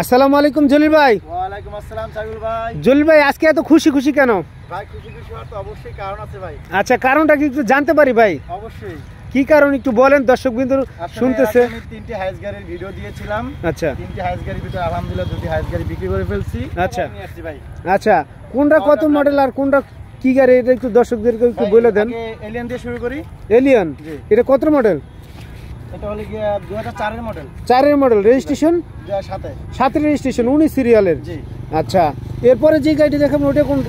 আসসালামু আলাইকুম জলিল ভাই। ওয়ালাইকুম আসসালাম সাইফুল ভাই। জলিল ভাই আজকে এত খুশি খুশি কেন? ভাই খুশি হওয়ার তো অবশ্যই কারণ আছে ভাই। আচ্ছা, কারণটা কি একটু জানতে পারি ভাই? অবশ্যই। কি কারণ একটু বলেন, দর্শকবৃন্দ শুনতেছে। আমি 3টি হাইস গাড়ির ভিডিও দিয়েছিলাম। আচ্ছা, 3টি হাইস গাড়ির ভিতরে আলহামদুলিল্লাহ 2টি হাইস গাড়ি বিক্রি করে ফেলছি। আচ্ছা নিয়ে আসছি ভাই। আচ্ছা, কোনটা কত মডেল আর কোনটা কি গাড়ি এটা একটু দর্শকদেরকে একটু বলে দেন। এলিয়ন দিয়ে শুরু করি। এলিয়ন, এটা কত মডেল? এটা হলো গিয়া 2004 এর মডেল। 4 এর মডেল, রেজিস্ট্রেশন 7 এর রেজিস্ট্রেশন, 19 সিরিয়ালের। জি। আচ্ছা, এরপরে যে গাড়িটা দেখাবো ওটা কোন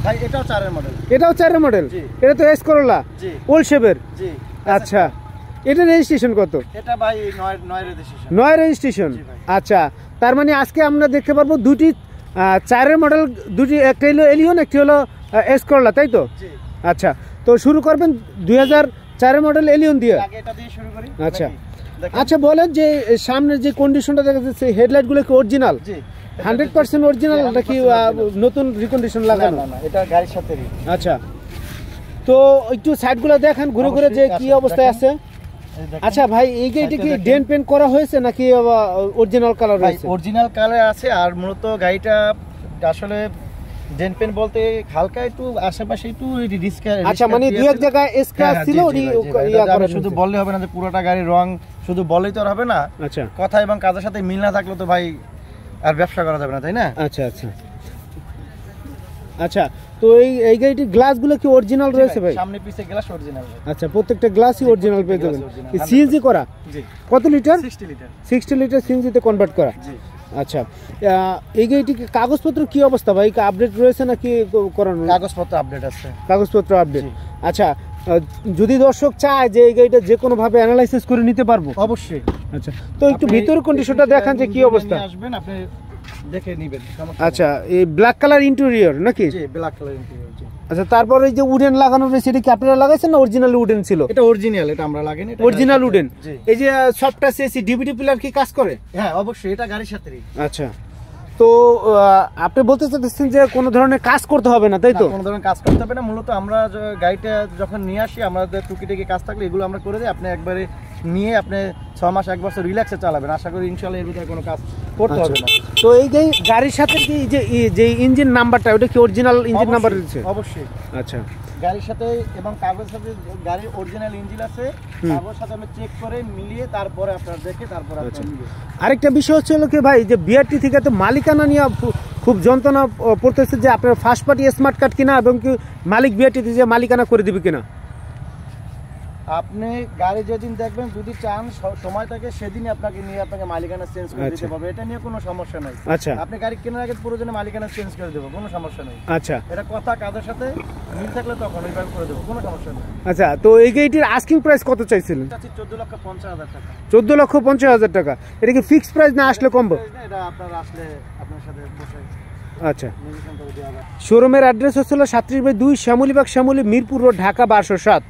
ভাই? এটাও 4 এর মডেল। এটাও 4 এর মডেল। এটা তো এস করোলা। জি। ওল্ড শেপের। জি। আচ্ছা, এটা রেজিস্ট্রেশন কত? এটা ভাই 9 রেজিস্ট্রেশন। 9 রেজিস্ট্রেশন। আচ্ছা, তার মানে আজকে আমরা দেখতে পারবো দুটি 4 এর মডেল, দুটি, একটা হলো এলিয়ন, একটি হলো এস করোলা, তাই তো? জি। আচ্ছা, তো শুরু করবেন 2004 এর মডেল এলিয়ন দিয়ে। আগে এটা দিয়ে শুরু করি। আচ্ছা আচ্ছা, বলেন যে সামনের যে কন্ডিশনটা দেখা যাচ্ছে, হেডলাইট গুলো কি অরিজিনাল? জি, 100% অরিজিনাল নাকি নতুন রিকন্ডিশন লাগানো? না, এটা গাড়ির সাথেই। আচ্ছা, তো একটু সাইডগুলো দেখেন ঘুরে ঘুরে যে কি অবস্থায় আছে। আচ্ছা ভাই, এই গাড়িটা কি ডেন্ট পেন্ট করা হয়েছে নাকি অরিজিনাল কালার রয়েছে? অরিজিনাল কালার আছে, আর মূলত গাড়িটা আসলে ডেন্ট পেন্ট বলতে হালকা একটু আশেপাশে একটু রিস্কার। আচ্ছা, মানে দুই এক জায়গায় স্ক্র্যাচ ছিল, শুধু বললে হবে না যে পুরোটা গাড়ির রং শুধু বললেই তো আর হবে না। আচ্ছা, কথা এবং কাজের সাথে মিল না থাকলে তো ভাই আর ব্যবসা করা যাবে না, তাই না? আচ্ছা আচ্ছা আচ্ছা, তো এই গাড়িটির গ্লাসগুলো কি অরিজিনাল রয়েছে ভাই? সামনে পিছে গ্লাস অরিজিনাল। আচ্ছা, প্রত্যেকটা গ্লাসই অরিজিনাল পেয়ে যাবেন। সিএনজি করা? জি। কত লিটার? 60 লিটার সিএনজি তে কনভার্ট করা। জি। আচ্ছা, এই গাড়িটি কাগজপত্র কি অবস্থা ভাই? আপডেট রয়েছে নাকি করানো? কাগজপত্র আপডেট আছে। কাগজপত্র আপডেট। আচ্ছা, যদি দর্শক চায় যে এই গাড়িটা যে কোনো ভাবে অ্যানালাইসিস করে নিতে পারবো? অবশ্যই। আচ্ছা, তো একটু ভিতরের কন্ডিশনটা দেখান যে কি অবস্থা। আসবেন আপনি দেখে নেবেন। আচ্ছা, এই ব্ল্যাক কালার ইন্টেরিয়র নাকি? জি, ব্ল্যাক কালার ইন্টেরিয়র। জি। আচ্ছা, তারপরে এই যে উডেন লাগানো রয়েছে, এটা কি আপনারা লাগাইছেন না অরিজিনাল উডেন ছিল? এটা অরিজিনাল, এটা আমরা লাগাইনি, এটা অরিজিনাল উডেন। জি। এই যে সফটওয়্যার সিএসি ডিভিডি প্লেয়ার কি কাজ করে? হ্যাঁ অবশ্যই, এটা গাড়ির সাথেই। আচ্ছা, তো আপনি বলতে চাচ্ছেন যে কোনো ধরনের কাজ করতে হবে না, তাই তো? কোনো ধরনের কাজ করতে হবে না। মূলত আমরা গাড়িটা যখন নিয়ে আসি, আমাদের টুকিটাকি কাজ থাকলে এগুলো আমরা করে দিই। আপনি একবারে নিয়ে আপনি 6 মাস 1 বছর রিল্যাক্সে চালাবেন। আশা করি ইনশাআল্লাহ এর ভিতরে কোনো কাজ করতে হবে না। তো এই গাড়ির সাথে কি যে ইঞ্জিন নাম্বারটা, ওটা কি অরিজিনাল ইঞ্জিন নাম্বার রয়েছে? অবশ্যই। আচ্ছা, গাড়ির সাথে এবং কাগজের সাথে গাড়ির অরিজিনাল ইঞ্জিন আছে, কাগজের সাথে আমরা চেক করে মিলিয়ে তারপরে আপনারা দেখে তারপর আপনারা নিবেন। আরেকটা বিষয় হচ্ছে কি ভাই, যে বিআরটি থেকে তো মালিকানা নিয়ে খুব যন্ত্রণা পড়তেছে যে আপনার ফার্স্ট পার্টি স্মার্ট কার্ড কিনা এবং কি মালিক বিআরটিতে যে মালিকানা করে দিবে কিনা। আপনি গাড়ি যেদিন দেখবেন, যদি চান সময় থাকে সেদিনই আপনাকে নিয়ে আপনাকে মালিকানা চেঞ্জ করে দিতে হবে। এটা নিয়ে কোনো সমস্যা নাই। আচ্ছা, আপনি গাড়ি কেনার আগে প্রয়োজনে মালিকানা চেঞ্জ করে দেবো, কোনো সমস্যা নেই। আচ্ছা, এটা কথা কাজের সাথে মিল থাকলে তখন ওইভাবে করে দেবো, কোনো সমস্যা নেই। আচ্ছা, তো এই গাড়িটির আস্কিং প্রাইস কত চাইছিলেন? 14,50,000 টাকা। 14,50,000 টাকা। এটা কি ফিক্সড প্রাইস না আসলে কমবো? এটা আপনার আসলে আপনার সাথে বসে। আচ্ছা, শোরুমের অ্যাড্রেস হচ্ছিল 37/2 শ্যামলীবাগ, শ্যামলী, মিরপুর রোড, ঢাকা 1207।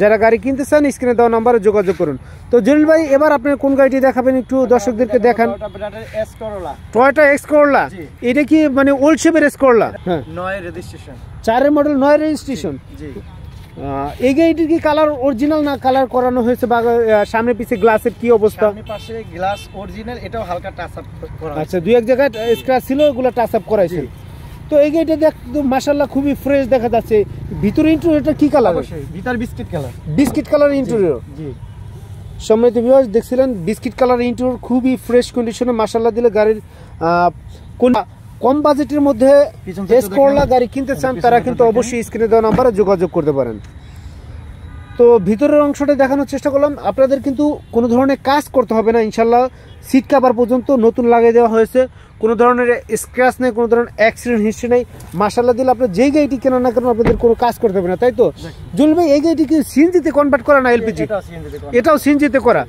যারা গাড়ি কিনতে চান স্ক্রিনে দেওয়া নম্বরে যোগাযোগ করুন। তো জলিল ভাই, এবার আপনি কোন গাড়িটি দেখাবেন একটু দর্শকদেরকে দেখান। Toyota X Corolla. এটা কি মানে ওল্ড শেপের এক্স করোলা? হ্যাঁ, 9 রেজিস্ট্রেশন, 4 এর মডেল, 9 রেজিস্ট্রেশন। জি। এই গাড়িটির কি কালার অরিজিনাল না কালার করানো হয়েছে? বা সামনে পিছে গ্লাসের কি অবস্থা? সামনে পাশে গ্লাস অরিজিনাল, এটাও হালকা টাচ আপ করা। আচ্ছা, দুই এক জায়গায় স্ক্র্যাচ ছিল, ওগুলো টাচ আপ করাইছে। তো এই গাড়িটা দেখতে মাশাআল্লাহ খুবই ফ্রেশ দেখা যাচ্ছে। ভিতরে ইন্টেরিয়রটা কি কালার? অবশ্যই ভিতর biscuit colour. Biscuit colour interior. জি। সম্মানিত ভিউয়ার্স, দেখছিলেন বিস্কিট কালার ইন্টেরিয়র, খুবই ফ্রেশ কন্ডিশনে মাশাআল্লাহ দিলে গাড়ির কোন কম বাজেটের মধ্যে এস করলা গাড়ি কিনতে চান তারা কিন্তু অবশ্যই স্ক্রিনে দেওয়া নম্বরে যোগাযোগ করতে পারেন। তো ভিতরের অংশটা দেখানোর চেষ্টা করলাম। আপনাদের কিন্তু কোনো ধরনের কাজ করতে হবে না ইনশাল্লাহ। সিট কভার পর্যন্ত নতুন লাগিয়ে দেওয়া হয়েছে, কোনো ধরনের স্ক্র্যাচ নেই, কোনো ধরনের অ্যাক্সিডেন্ট হিস্ট্রি নেই। মাশাআল্লাহ দিলে আপনার যেই গাড়িটি কেনা না কেন আপনাদের কোনো কাজ করতে হবে না, তাই তো? জলিল ভাই, এই গাড়িটি কি সিএনজিতে কনভার্ট করা না এলপিজি? এটাও সিএনজিতে করা,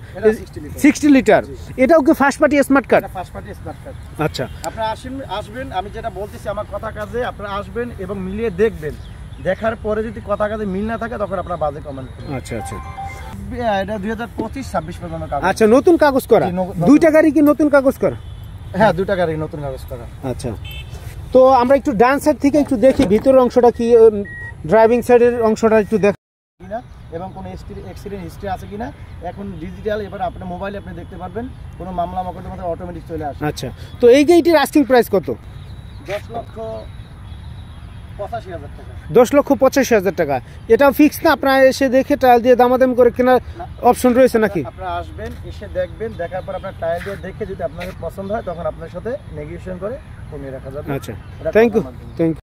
60 লিটার। এটাও কি first party smart card? First party smart card. আচ্ছা, আপনারা আসবেন, আমি যেটা বলতেছি আমার কথা কাজে আপনারা আসবেন এবং মিলিয়ে দেখবেন। দেখার পরে যদি কথা কাজে মিল না থাকে তখন আপনারা বাজে কমেন্ট করবেন। আচ্ছা আচ্ছা, এটা 2025-26 পর্যন্ত কাগজ। আচ্ছা, নতুন কাগজ করা? দুইটা গাড়ি কি নতুন কাগজ করা? হ্যাঁ, দুইটা গাড়ি নতুন কাগজ করা। আচ্ছা, তো আমরা একটু ডান সাইড থেকে একটু দেখি ভিতরের অংশটা কি, ড্রাইভিং সাইডের অংশটা একটু দেখ। কিনা এবং কোনো অ্যাক্সিডেন্ট হিস্ট্রি আছে কিনা। এখন ডিজিটাল, এবার আপনার মোবাইলে আপনি দেখতে পারবেন, কোনো মামলা মকদ্দমা অটোমেটিক চলে আসে। আচ্ছা, তো এই গাড়িটির আস্কিং প্রাইস কত? 10,85,000 টাকা। 10,85,000 টাকা। এটা ফিক্স না, আপনারা এসে দেখে ট্রায়াল দিয়ে দামাদামি করে কেনার অপশন রয়েছে নাকি? আপনারা আসবেন, এসে দেখবেন, দেখার পর আপনার ট্রায়াল দিয়ে দেখে যদি আপনাদের পছন্দ হয় তখন আপনার সাথে নেগোসিয়েশন করে কমিয়ে রাখা যাবে। আচ্ছা, থ্যাংক ইউ।